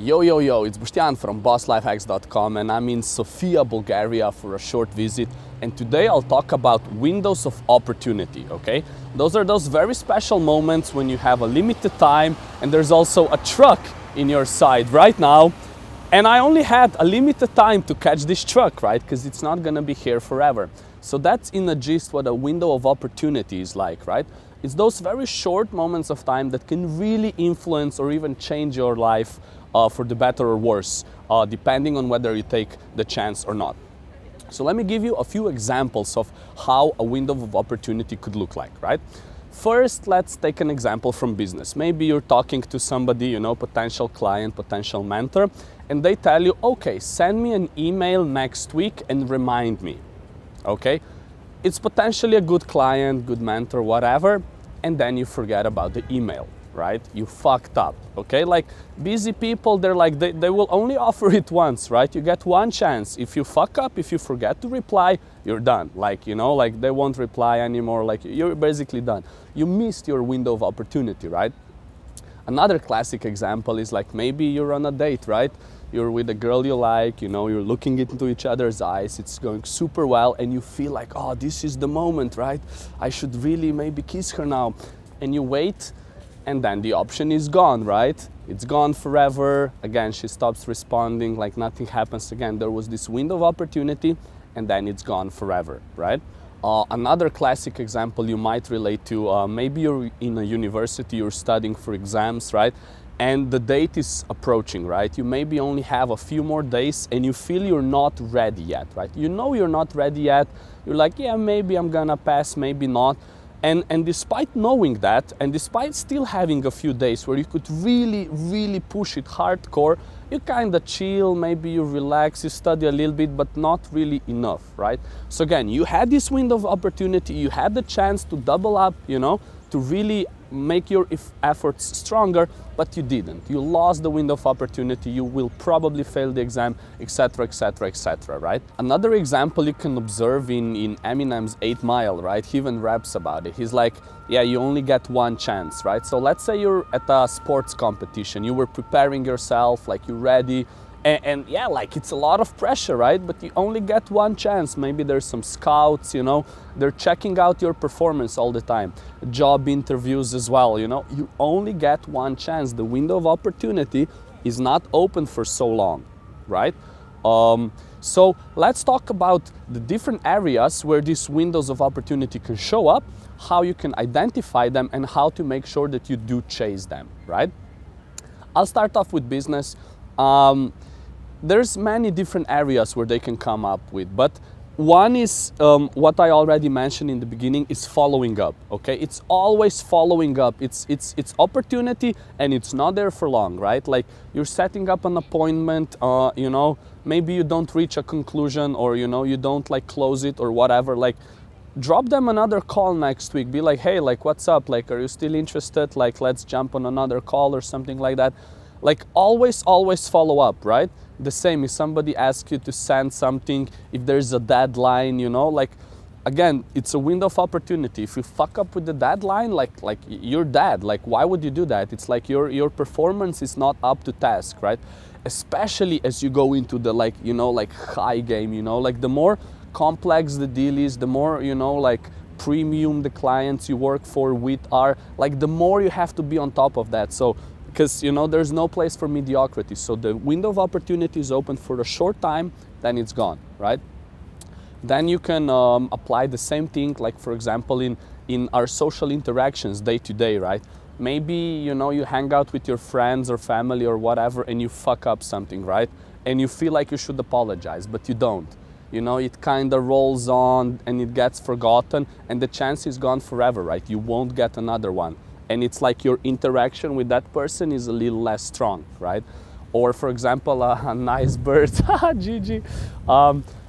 Yo, it's Bostjan from BossLifeHacks.com, and I'm in Sofia, Bulgaria for a short visit. And today I'll talk about windows of opportunity, okay? Those are those very special moments when you have a limited time and there's also a truck in your side right now. And I only had a limited time to catch this truck, right? Because it's not gonna be here forever. So that's in a gist what a window of opportunity is like, right? It's those very short moments of time that can really influence or even change your life for the better or worse, depending on whether you take the chance or not. So let me give you a few examples of how a window of opportunity could look like, right? First, let's take an example from business. Maybe you're talking to somebody, potential client, potential mentor, and they tell you, okay, send me an email next week and remind me, okay? It's potentially a good client, good mentor, whatever, and then you forget about the email, right? You fucked up, okay? Like busy people, they're like, they will only offer it once, right? You get one chance. If you fuck up, if you forget to reply, you're done. Like, they won't reply anymore. Like you're basically done. You missed your window of opportunity, right? Another classic example is like maybe you're on a date, right? You're with a girl you like, you're looking into each other's eyes, it's going super well, and you feel like, oh, this is the moment, right? I should really maybe kiss her now. And you wait, and then the option is gone, right? It's gone forever. Again, she stops responding, like nothing happens again. There was this window of opportunity, and then it's gone forever, right? Another classic example you might relate to, maybe you're in a university, you're studying for exams, right? And the date is approaching, right? You maybe only have a few more days and you feel you're not ready yet, right? You know you're not ready yet. You're like, yeah, maybe I'm gonna pass, maybe not. And despite knowing that, and despite still having a few days where you could really push it hardcore, you kind of chill, maybe you relax, you study a little bit, but not really enough, right? So again, you had this window of opportunity, you had the chance to double up, to really make your efforts stronger, but you didn't. You lost the window of opportunity, you will probably fail the exam, etc., right? Another example you can observe in Eminem's 8 Mile, right? He even raps about it. He's like, yeah, you only get one chance, right? So let's say you're at a sports competition, you were preparing yourself, like you're ready, and yeah, like it's a lot of pressure, right? But you only get one chance. Maybe there's some scouts, they're checking out your performance all the time. Job interviews as well, you only get one chance. The window of opportunity is not open for so long, right? So let's talk about the different areas where these windows of opportunity can show up, how you can identify them, and how to make sure that you do chase them, right? I'll start off with business. There's many different areas where they can come up with, but one is what I already mentioned in the beginning is following up, okay? It's always following up. It's opportunity and it's not there for long, right? Like you're setting up an appointment, maybe you don't reach a conclusion or, you don't like close it or whatever, like drop them another call next week. Be like, hey, like what's up? Like, are you still interested? Like, let's jump on another call or something like that. Like always follow up, right? The same if somebody asks you to send something, if there's a deadline, like again, it's a window of opportunity. If you fuck up with the deadline, like you're dead. Like why would you do that? It's like your performance is not up to task, right? Especially as you go into the like high game, like the more complex the deal is, the more like premium the clients you work for with are, like the more you have to be on top of that. So because there's no place for mediocrity. So the window of opportunity is open for a short time, then it's gone, right? Then you can apply the same thing, like for example in our social interactions day to day, right? Maybe you hang out with your friends or family or whatever and you fuck up something, right? And you feel like you should apologize, but you don't. It kind of rolls on and it gets forgotten and the chance is gone forever, right? You won't get another one. And it's like your interaction with that person is a little less strong, right? Or for example, a nice bird, Gigi.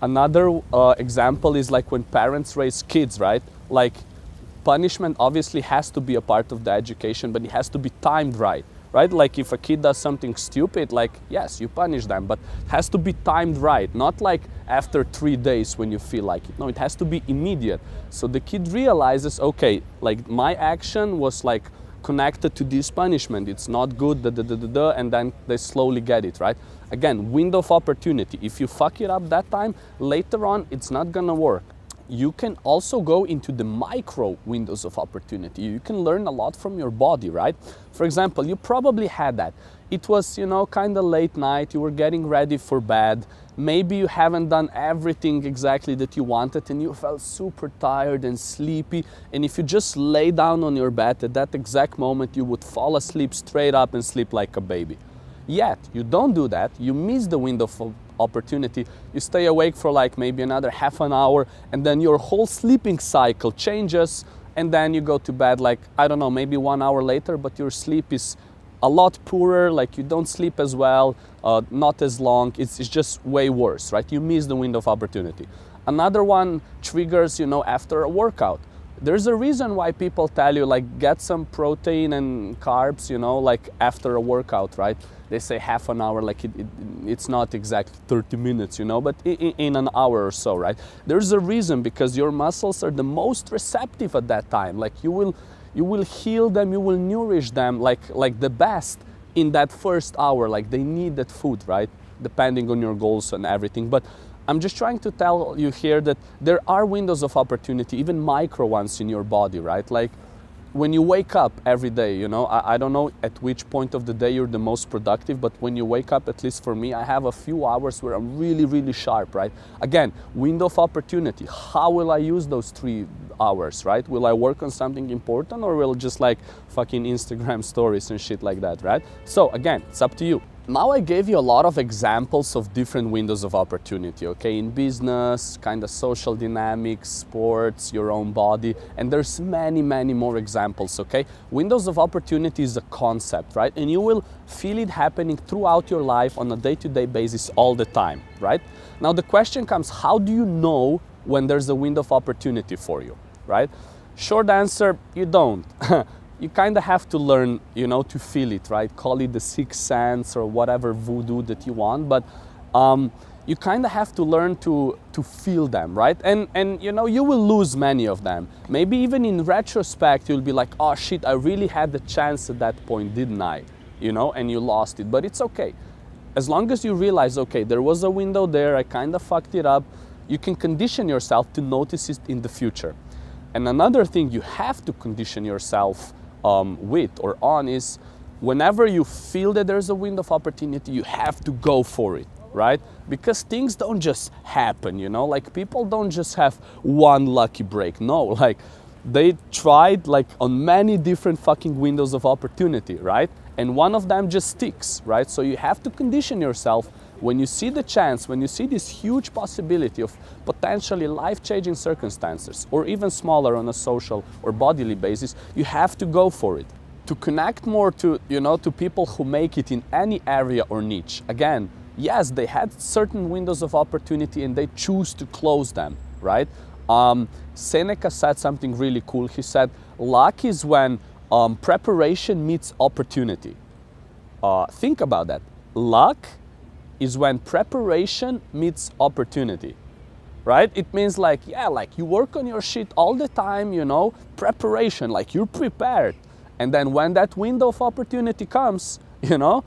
Another example is like when parents raise kids, right? Like punishment obviously has to be a part of the education, but it has to be timed right? Like if a kid does something stupid, like yes, you punish them, but it has to be timed right, not like after 3 days when you feel like it. No, it has to be immediate. So the kid realizes, okay, like my action was like connected to this punishment. It's not good, and then they slowly get it, right? Again, window of opportunity. If you fuck it up that time, later on, it's not gonna work. You can also go into the micro windows of opportunity. You can learn a lot from your body, right? For example, you probably had that. It was, you know, kind of late night, you were getting ready for bed. Maybe you haven't done everything exactly that you wanted and you felt super tired and sleepy. And if you just lay down on your bed at that exact moment, you would fall asleep straight up and sleep like a baby. Yet, you don't do that, you miss the window of opportunity, you stay awake for like maybe another half an hour, and then your whole sleeping cycle changes, and then you go to bed like, I don't know, maybe 1 hour later, but your sleep is a lot poorer, like you don't sleep as well, not as long, it's just way worse, right? You miss the window of opportunity. Another one triggers, you know, after a workout. There's a reason why people tell you like get some protein and carbs, you know, like after a workout, right? They say half an hour, like it's not exactly 30 minutes, you know, but in an hour or so, right? There's a reason, because your muscles are the most receptive at that time. Like you will heal them, you will nourish them like the best in that first hour. Like they need that food, right? Depending on your goals and everything. But I'm just trying to tell you here that there are windows of opportunity, even micro ones in your body, right? Like when you wake up every day, you know, I don't know at which point of the day you're the most productive, but when you wake up, at least for me, I have a few hours where I'm really, really sharp, right? Again, window of opportunity. How will I use those 3 hours, right? Will I work on something important, or will just like fucking Instagram stories and shit like that, right? So again, it's up to you. Now I gave you a lot of examples of different windows of opportunity, okay? In business, kind of social dynamics, sports, your own body, and there's many, many more examples, okay? Windows of opportunity is a concept, right? And you will feel it happening throughout your life on a day-to-day basis all the time, right? Now the question comes, how do you know when there's a window of opportunity for you, right? Short answer, you don't. You kind of have to learn, you know, to feel it, right? Call it the sixth sense or whatever voodoo that you want, but you kind of have to learn to feel them, right? And you know, you will lose many of them. Maybe even in retrospect, you'll be like, oh shit, I really had the chance at that point, didn't I? You know, and you lost it, but it's okay. As long as you realize, okay, there was a window there, I kind of fucked it up, you can condition yourself to notice it in the future. And another thing you have to condition yourself with or on is whenever you feel that there's a window of opportunity, you have to go for it, right? Because things don't just happen, you know, like people don't just have one lucky break. No, like they tried like on many different fucking windows of opportunity, right? And one of them just sticks, right? So you have to condition yourself. When you see the chance, when you see this huge possibility of potentially life-changing circumstances, or even smaller on a social or bodily basis, you have to go for it. To connect more to, you know, to people who make it in any area or niche. Again, yes, they had certain windows of opportunity and they choose to close them, right? Seneca said something really cool. He said, luck is when preparation meets opportunity. Think about that. Luck is when preparation meets opportunity, right? It means like, yeah, like you work on your shit all the time, you know, preparation, like you're prepared. And then when that window of opportunity comes, you know,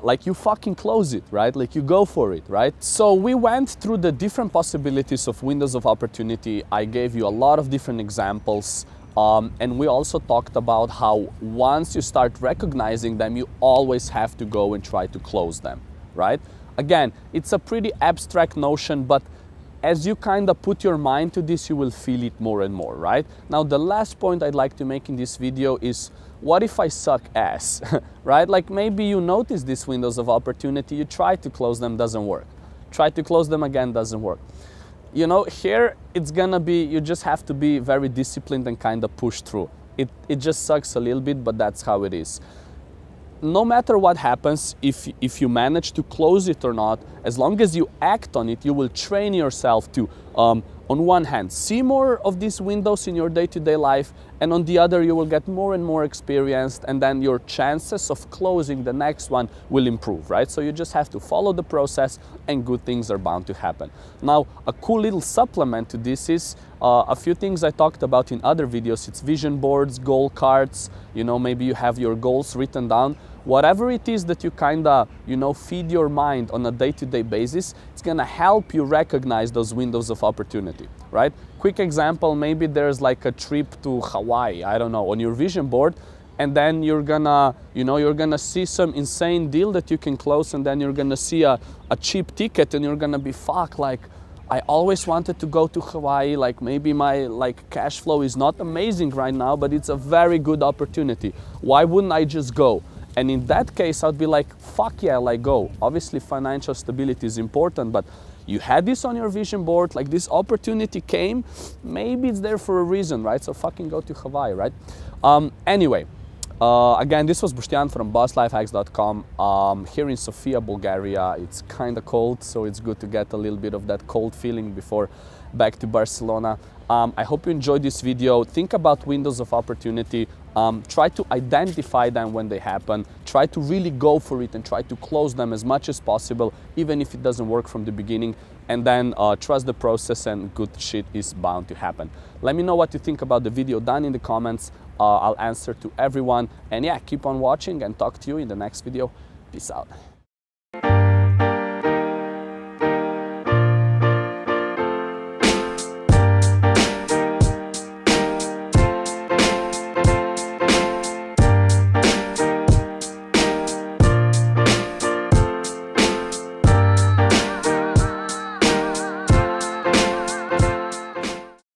like you fucking close it, right? Like you go for it, right? So we went through the different possibilities of windows of opportunity. I gave you a lot of different examples. And we also talked about how once you start recognizing them, you always have to go and try to close them, right? Again, it's a pretty abstract notion, but as you kind of put your mind to this, you will feel it more and more, right? Now, the last point I'd like to make in this video is, what if I suck ass, right? Like maybe you notice these windows of opportunity, you try to close them, doesn't work. Try to close them again, doesn't work. You know, here it's gonna be, you just have to be very disciplined and kind of push through. It just sucks a little bit, but that's how it is. No matter what happens, if you manage to close it or not, as long as you act on it, you will train yourself to, on one hand, see more of these windows in your day-to-day life, and on the other, you will get more and more experienced, and then your chances of closing the next one will improve, right? So you just have to follow the process, and good things are bound to happen. Now, a cool little supplement to this is, A few things I talked about in other videos, it's vision boards, goal cards, you know, maybe you have your goals written down. Whatever it is that you kind of, you know, feed your mind on a day-to-day basis, it's gonna help you recognize those windows of opportunity, right? Quick example, maybe there's like a trip to Hawaii, I don't know, on your vision board, and then you're gonna, you know, you're gonna see some insane deal that you can close, and then you're gonna see a cheap ticket, and you're gonna be, fuck, like, I always wanted to go to Hawaii, like maybe my cash flow is not amazing right now, but it's a very good opportunity. Why wouldn't I just go? And in that case, I'd be like, fuck yeah, like go. Obviously, financial stability is important, but you had this on your vision board, like this opportunity came, maybe it's there for a reason, right? So fucking go to Hawaii, right? Anyway, again, this was Bostjan from BossLifeHacks.com. Here in Sofia, Bulgaria, it's kind of cold, so it's good to get a little bit of that cold feeling before back to Barcelona. I hope you enjoyed this video. Think about windows of opportunity. Try to identify them when they happen. Try to really go for it and try to close them as much as possible, even if it doesn't work from the beginning. And then trust the process, and good shit is bound to happen. Let me know what you think about the video down in the comments. I'll answer to everyone. And yeah, keep on watching, and talk to you in the next video. Peace out.